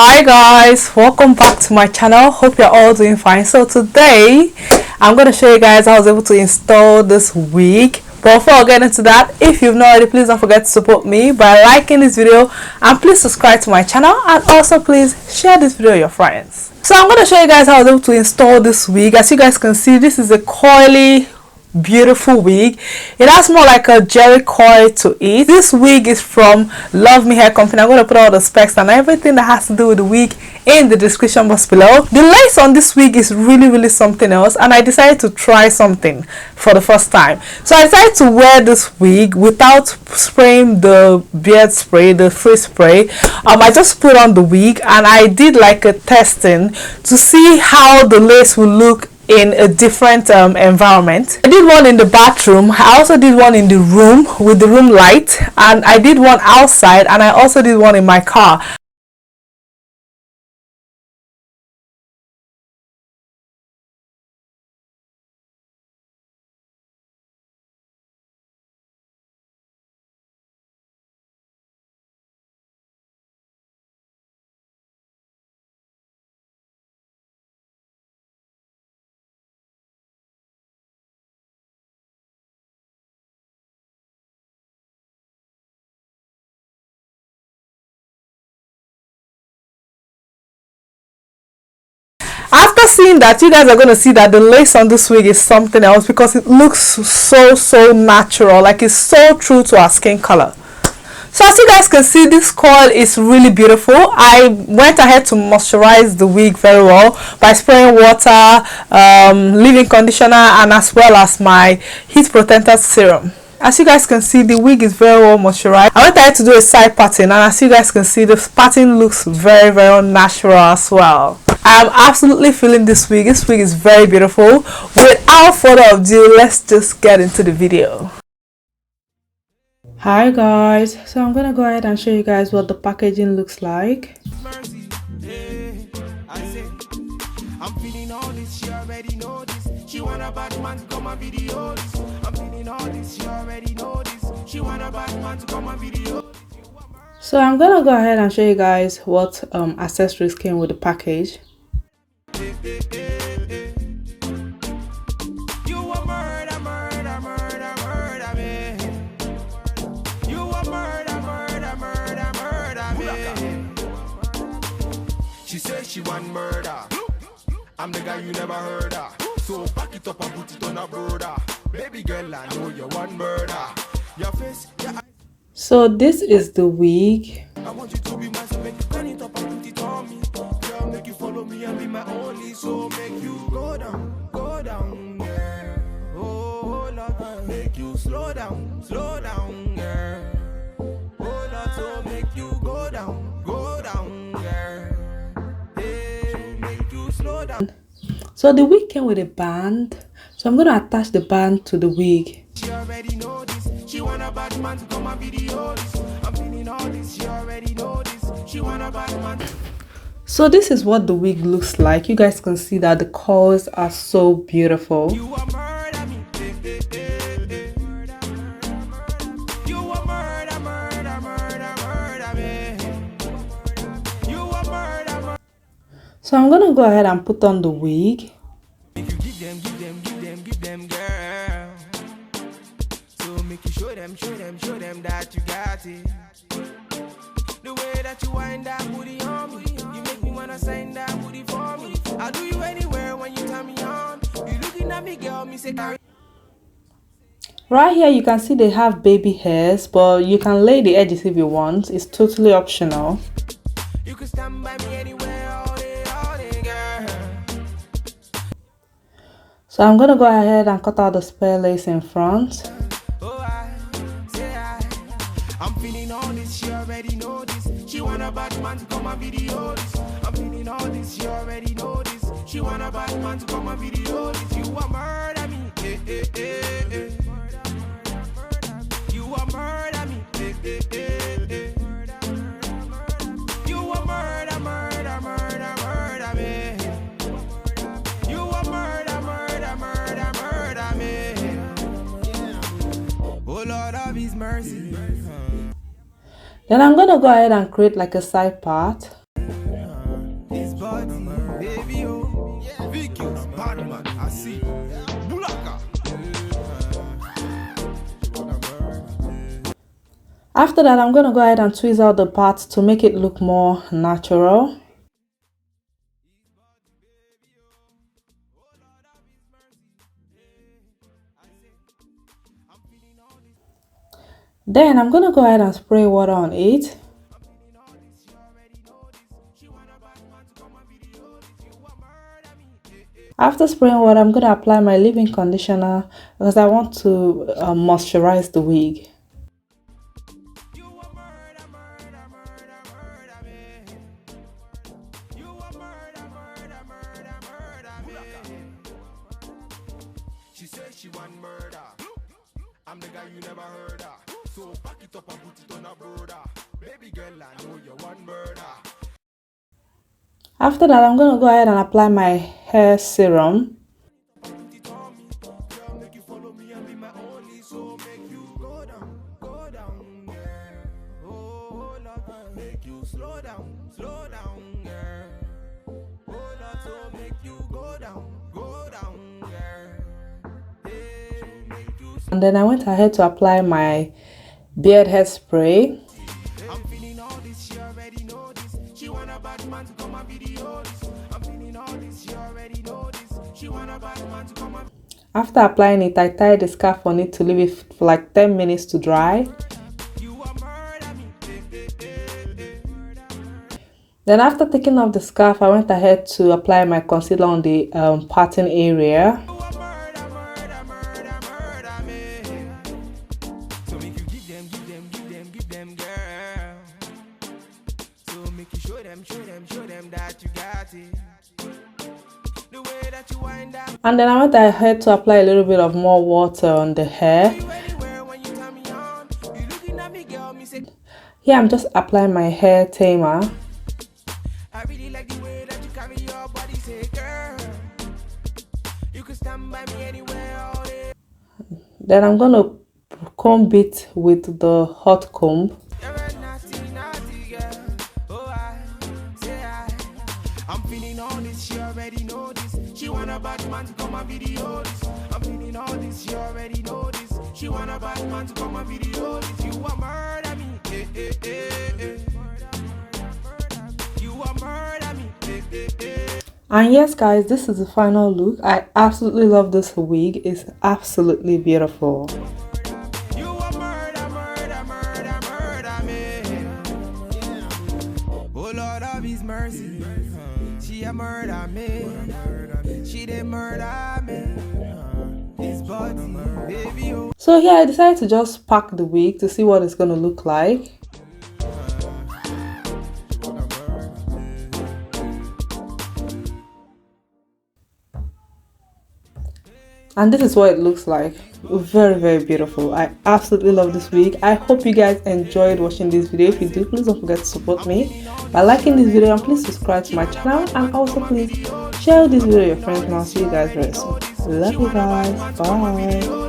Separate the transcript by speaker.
Speaker 1: Hi guys, welcome back to my channel. Hope you're all doing fine. So today I'm going to show you guys how I was able to install this wig. But before I get into that, if you've not already, please don't forget to support me by liking this video, and please subscribe to my channel, and also please share this video with your friends. So I'm going to show you guys how I was able to install this wig. As you guys can see, this is a coily beautiful wig. It has more like a jerry coil to it. This wig is from Luvme hair company. I'm going to put all the specs and everything that has to do with the wig in the description box below. The lace on this wig is really something else, and I decided to try something for the first time. So I decided to wear this wig without spraying the beard spray, the free spray. I just put on the wig and I did like a testing to see how the lace will look in a different environment. I did one in the bathroom. I also did one in the room with the room light, and I did one outside, and I also did one in my car. After seeing that, you guys are going to see that the lace on this wig is something else, because it looks so natural, like it's so true to our skin color. So as you guys can see, this coil is really beautiful. I went ahead to moisturize the wig very well by spraying water, leave-in conditioner, and as well as my heat protectant serum. As you guys can see, the wig is very well moisturized. I went ahead to do a side parting, and as you guys can see, the parting looks very natural as well. I'm absolutely feeling this wig. This wig is very beautiful. Without further ado, let's just get into the video. Hi guys, so I'm gonna go ahead and show you guys what the packaging looks like. I'm feeling all this, she already know this. She want a bad man to come on video. I'm feeling all this, she already know this. She want a bad man to come on video. So I'm gonna go ahead and show you guys what accessories came with the package. She says she want murder. I'm the guy you never heard of. So back it up and put it on a brother. Baby girl, I know you want murder. Your face, yeah. So this is the wig. I want you to be my son, make you turn it up and put it on me. Girl, make you follow me and be my only. So make you go down, girl. Oh Lord, make you slow down, girl. Oh Lord, so make you go down, girl. So the wig came with a band, so I'm going to attach the band to the wig. She already know this. She want a bad man to come and video this. I'm feeling all this. She already know this. She want a bad man. So this is what the wig looks like. You guys can see that the colors are so beautiful. You are murder me. You are murder me. You are murder. So I'm gonna go ahead and put on the wig. If you give them, girl. So make you show them that you got it. The way that you wind that booty on me, you make me wanna sign that booty for me. I'll do you anywhere when you turn me on. You looking at me, girl, me say carry. Right here you can see they have baby hairs, but you can lay the edges if you want. It's totally optional. You can stand by me anywhere all day, girl. So I'm gonna go ahead and cut out the spare lace in front. I'm feeling all this, she already know this. She want a bad man to come and video this. I'm feeling all this, she already know this. She want a bad man to come and video this. You want murder me, You want murder me, You want murder me. You want murder me. Oh Lord of His mercy. Then I'm gonna go ahead and create like a side part. After that, I'm going to go ahead and tweeze out the parts to make it look more natural. Then I'm going to go ahead and spray water on it. After spraying water, I'm going to apply my leave-in conditioner because I want to moisturize the wig.
Speaker 2: She said she want murder. I'm the guy you never heard of. So pack it up and put it on a brother. Baby girl, I know you want murder.
Speaker 1: After that, I'm going to go ahead and apply my hair serum.
Speaker 2: Slow down, girl. Oh, Lord, so make you go down, girl.
Speaker 1: And then I went ahead to apply my beard hairspray.
Speaker 2: I'm feeling all this, she already know this. She want a bad man to come and video this. I'm feeling all this, she already know this. She want a bad man to come and...
Speaker 1: After applying it, I tied the scarf on it to leave it for like 10 minutes to dry. Then after taking off the scarf, I went ahead to apply my concealer on the parting area. And then I went ahead to apply a little bit of more water on the hair. Here I'm just applying my hair tamer.
Speaker 2: I really like the way that you carry your body, say girl. You can stand by me anywhere all day.
Speaker 1: Then I'm gonna comb it with the hot comb.
Speaker 2: You're a naughty, naughty girl. Oh, I'm feeling all this, she already know this. She want a bad man to come and video this. I'm feeling all this, she already know this. She want a bad man to come and video this. You want murder me, eh, eh, eh, eh.
Speaker 1: And yes guys, this is the final look. I absolutely love this wig. It's absolutely beautiful.
Speaker 2: You a murder me. Oh Lord of His mercy, she a murder me. She did murder me. This body, baby. Oh.
Speaker 1: So here I decided to just pack the wig to see what it's gonna look like. And this is what it looks like. Very beautiful. I absolutely love this wig. I hope you guys enjoyed watching this video. If you do, please don't forget to support me by liking this video, and please subscribe to my channel, and also please share this video with your friends. And I'll see you guys very soon. Love you guys. Bye.